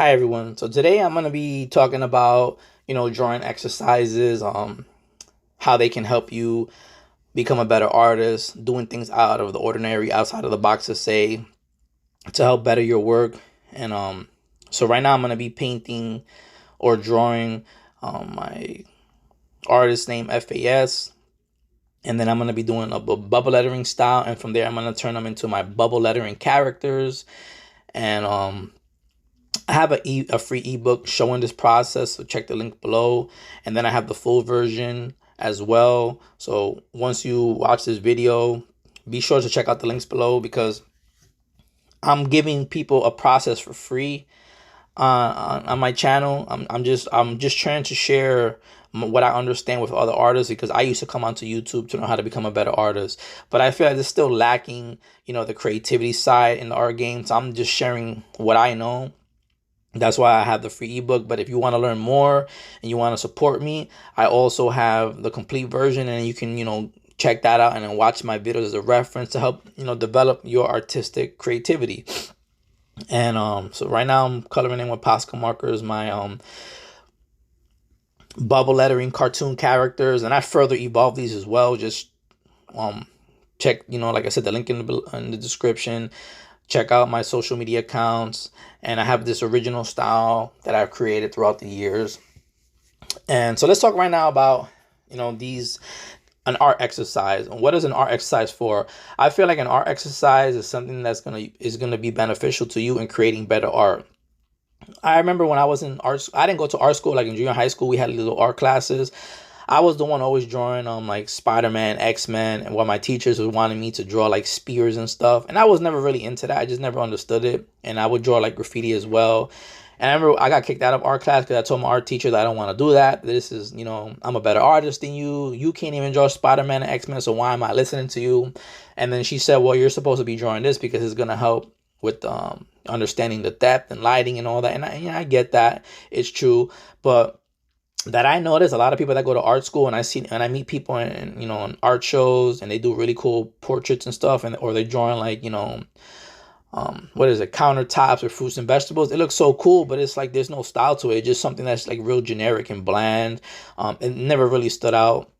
Hi everyone. So today I'm going to be talking about, drawing exercises, how they can help you become a better artist, doing things out of the ordinary, outside of the box to say, to help better your work. And so right now I'm going to be painting or drawing my artist name FAS, and then I'm going to be doing a bubble lettering style, and from there I'm going to turn them into my bubble lettering characters. And I have a free ebook showing this process, so check the link below. And then I have the full version as well. So once you watch this video, be sure to check out the links below, because I'm giving people a process for free on my channel. I'm just trying to share what I understand with other artists, because I used to come onto YouTube to know how to become a better artist, but I feel like it's still lacking, the creativity side in the art game. So I'm just sharing what I know. That's why I have the free ebook. But if you want to learn more and you want to support me, I also have the complete version, and you can, check that out and then watch my videos as a reference to help, develop your artistic creativity. And so right now I'm coloring in with Posca markers my bubble lettering cartoon characters, and I further evolve these as well. Just check, like I said, the link in the description. Check out my social media accounts, and I have this original style that I've created throughout the years. And so let's talk right now about, an art exercise. And what is an art exercise for? I feel like an art exercise is something that's gonna be beneficial to you in creating better art. I remember when I was in art, I didn't go to art school. Like in junior high school, we had little art classes. I was the one always drawing like Spider-Man, X-Men, and what my teachers would wanting me to draw like spears and stuff. And I was never really into that. I just never understood it. And I would draw like graffiti as well. And I remember I got kicked out of art class because I told my art teacher that I don't want to do that. This is, I'm a better artist than you. You can't even draw Spider-Man and X-Men, so why am I listening to you? And then she said, well, you're supposed to be drawing this because it's going to help with understanding the depth and lighting and all that. And I get that. It's true. But that I notice a lot of people that go to art school, and I meet people in art shows, and they do really cool portraits and stuff, or they're drawing like, what is it, countertops or fruits and vegetables. It looks so cool, but it's like there's no style to it. It's just something that's like real generic and bland. It never really stood out.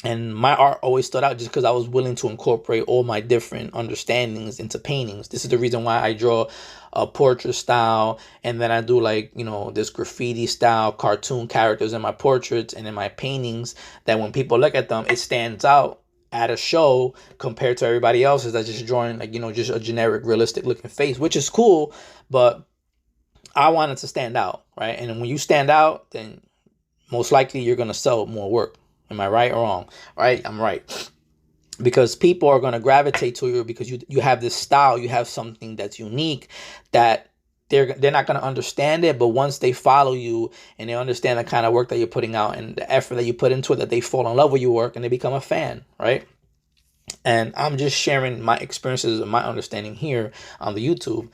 And my art always stood out just because I was willing to incorporate all my different understandings into paintings. This is the reason why I draw a portrait style, and then I do like, this graffiti style cartoon characters in my portraits and in my paintings, that when people look at them, it stands out at a show compared to everybody else's that's just drawing like, just a generic realistic looking face, which is cool, but I wanted to stand out, right? And when you stand out, then most likely you're going to sell more work. Am I right or wrong? Right? I'm right. Because people are going to gravitate to you because you have this style, you have something that's unique, that they're not going to understand it, but once they follow you and they understand the kind of work that you're putting out and the effort that you put into it, that they fall in love with your work and they become a fan, right? And I'm just sharing my experiences and my understanding here on the YouTube.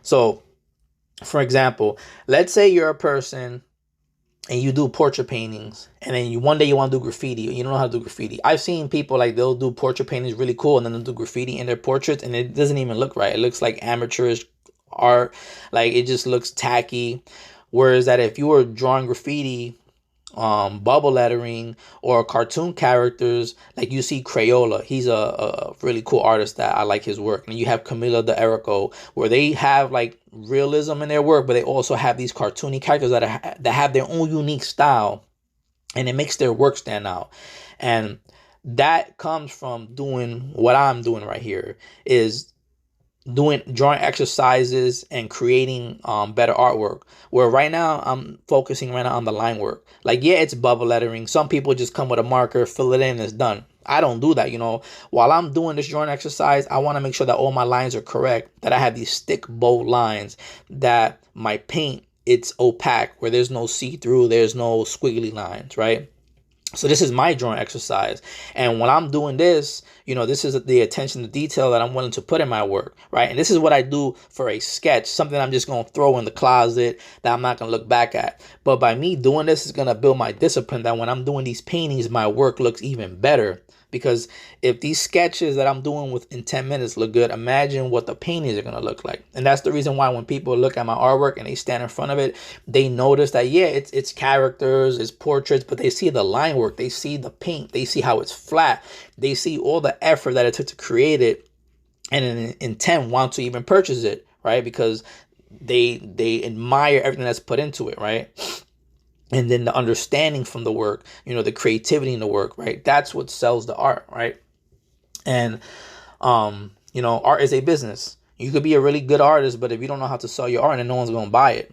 So, for example, let's say you're a person and you do portrait paintings, and then one day you want to do graffiti, you don't know how to do graffiti. I've seen people like they'll do portrait paintings really cool, and then they'll do graffiti in their portraits, and it doesn't even look right. It looks like amateurish art, like it just looks tacky. Whereas that if you were drawing graffiti, bubble lettering, or cartoon characters, like you see Crayola, he's a really cool artist that I like his work. And you have Camila de Erico, where they have like realism in their work, but they also have these cartoony characters that have their own unique style, and it makes their work stand out. And that comes from doing what I'm doing right here, is drawing exercises and creating better artwork. Where right now I'm focusing right now on the line work. Like, yeah, it's bubble lettering. Some people just come with a marker, fill it in, and it's done. I don't do that. While I'm doing this drawing exercise, I want to make sure that all my lines are correct, that I have these stick bold lines, that my paint, it's opaque, where there's no see-through, there's no squiggly lines, right? So this is my drawing exercise. And when I'm doing this, this is the attention to detail that I'm willing to put in my work, right? And this is what I do for a sketch, something I'm just going to throw in the closet that I'm not going to look back at. But by me doing this is going to build my discipline, that when I'm doing these paintings, my work looks even better. Because if these sketches that I'm doing within 10 minutes look good, imagine what the paintings are going to look like. And that's the reason why when people look at my artwork and they stand in front of it, they notice that, yeah, it's characters, it's portraits, but they see the line work, they see the paint, they see how it's flat, they see all the effort that it took to create it, and an intent want to even purchase it, right? Because they admire everything that's put into it, right? And then the understanding from the work, the creativity in the work, right? That's what sells the art, right? And art is a business. You could be a really good artist, but if you don't know how to sell your art, then no one's going to buy it.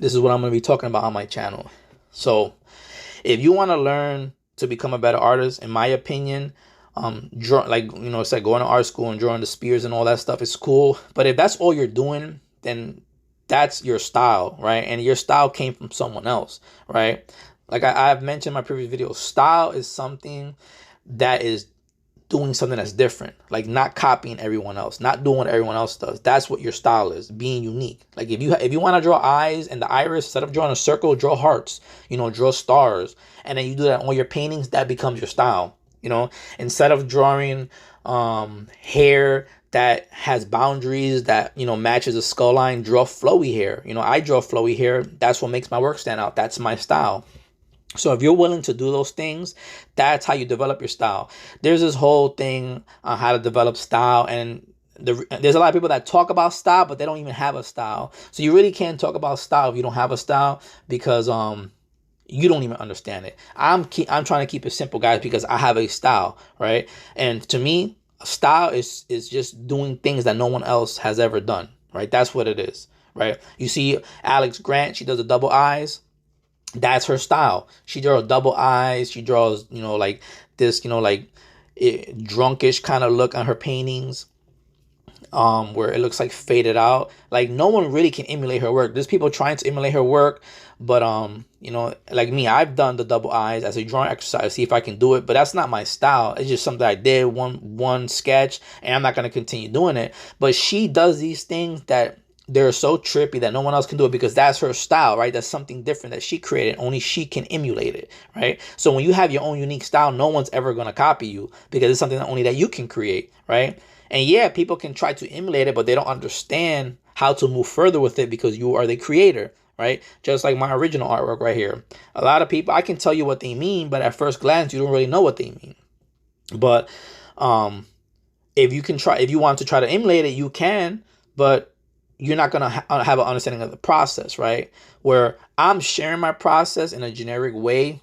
This is what I'm going to be talking about on my channel. So if you want to learn to become a better artist, in my opinion, draw, it's like going to art school and drawing the spears and all that stuff is cool. But if that's all you're doing, then that's your style, right? And your style came from someone else, right? Like I've mentioned in my previous video, style is something that is doing something that's different, like not copying everyone else, not doing what everyone else does. That's what your style is, being unique. Like if you want to draw eyes and the iris, instead of drawing a circle, draw hearts, draw stars. And then you do that on your paintings, that becomes your style. Instead of drawing hair that has boundaries that matches a skull line, draw flowy hair. I draw flowy hair. That's what makes my work stand out. That's my style. So if you're willing to do those things, that's how you develop your style. There's this whole thing on how to develop style, and there's a lot of people that talk about style, but they don't even have a style. So you really can't talk about style if you don't have a style, because you don't even understand it. I'm trying to keep it simple, guys, because I have a style, right? And to me, style is just doing things that no one else has ever done, right? That's what it is, right? You see Alex Grant, she does the double eyes. That's her style. She draws double eyes. She draws, like this, drunkish kind of look on her paintings, where it looks like faded out. Like no one really can emulate her work. There's people trying to emulate her work, but like me, I've done the double eyes as a drawing exercise, see if I can do it, but that's not my style. It's just something I did one sketch, and I'm not going to continue doing it. But she does these things that they're so trippy that no one else can do it, because that's her style, right? That's something different that she created. Only she can emulate it, right? So when you have your own unique style, no one's ever going to copy you, because it's something that only that you can create, right? And yeah, people can try to emulate it, but they don't understand how to move further with it, because you are the creator, right? Just like my original artwork right here. A lot of people, I can tell you what they mean, but at first glance, you don't really know what they mean. But if you want to try to emulate it, you can, but you're not going to have an understanding of the process, right? Where I'm sharing my process in a generic way,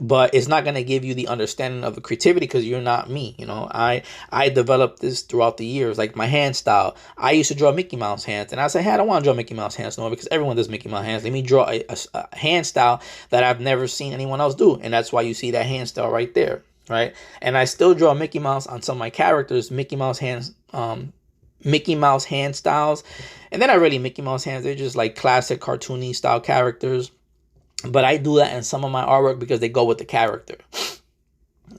but it's not going to give you the understanding of the creativity, because you're not me. I developed this throughout the years, like my hand style. I used to draw Mickey Mouse hands, and I said, hey, I don't want to draw Mickey Mouse hands no more, because everyone does Mickey Mouse hands. Let me draw a hand style that I've never seen anyone else do. And that's why you see that hand style right there, right? And I still draw Mickey Mouse on some of my characters, Mickey Mouse hands, Mickey Mouse hand styles. And they're not really Mickey Mouse hands, they're just like classic cartoony style characters. But I do that in some of my artwork because they go with the character.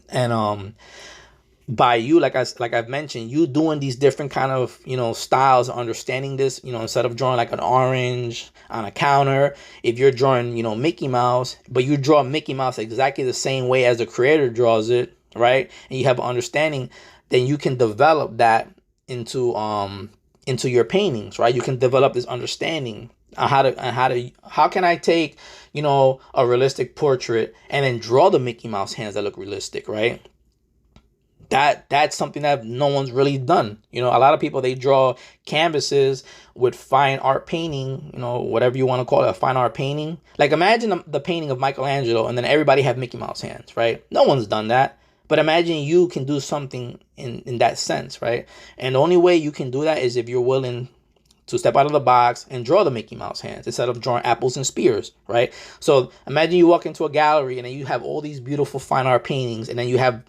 And by you, like I've mentioned, you doing these different kind of styles, understanding this, instead of drawing like an orange on a counter, if you're drawing Mickey Mouse, but you draw Mickey Mouse exactly the same way as the creator draws it, right? And you have an understanding, then you can develop that into your paintings, right? You can develop this understanding on how can I take a realistic portrait and then draw the Mickey Mouse hands that look realistic, right? That's something that no one's really done. A lot of people, they draw canvases with fine art painting, whatever you want to call it, a fine art painting. Like imagine the painting of Michelangelo and then everybody have Mickey Mouse hands, right? No one's done that. But imagine you can do something in that sense, right? And the only way you can do that is if you're willing to step out of the box and draw the Mickey Mouse hands instead of drawing apples and spears, right? So imagine you walk into a gallery and then you have all these beautiful fine art paintings, and then you have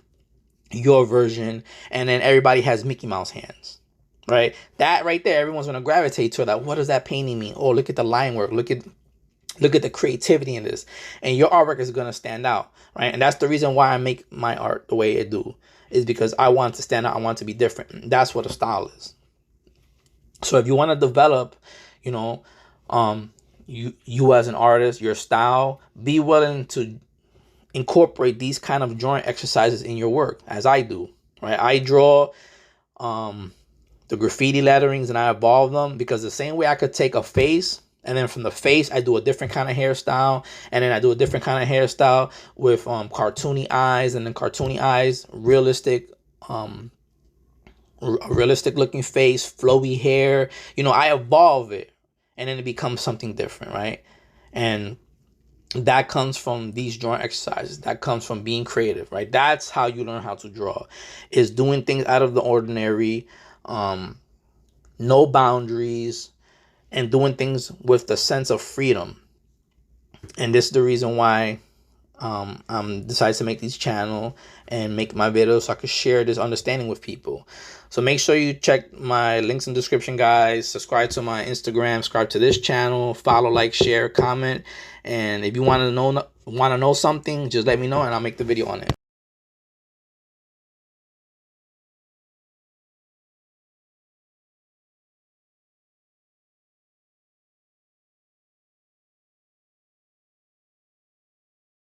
your version, and then everybody has Mickey Mouse hands, right? That right there, everyone's going to gravitate to that. What does that painting mean? Oh, look at the line work. Look at the creativity in this. And your artwork is going to stand out, right? And that's the reason why I make my art the way I do, is because I want to stand out. I want to be different. That's what a style is. So if you want to develop, you as an artist, your style, be willing to incorporate these kind of drawing exercises in your work, as I do, right? I draw the graffiti letterings and I evolve them, because the same way I could take a face and then from the face I do a different kind of hairstyle, and then I do a different kind of hairstyle with cartoony eyes, and then cartoony eyes, realistic realistic looking face, flowy hair. You know, I evolve it and then it becomes something different, right? And that comes from these drawing exercises. That comes from being creative, right? That's how you learn how to draw, is doing things out of the ordinary, no boundaries, and doing things with the sense of freedom. And this is the reason why I'm decided to make this channel and make my videos, so I could share this understanding with people. So make sure you check my links in the description, guys. Subscribe to my Instagram, subscribe to this channel, follow, like, share, comment. And if you want to know something, just let me know and I'll make the video on it.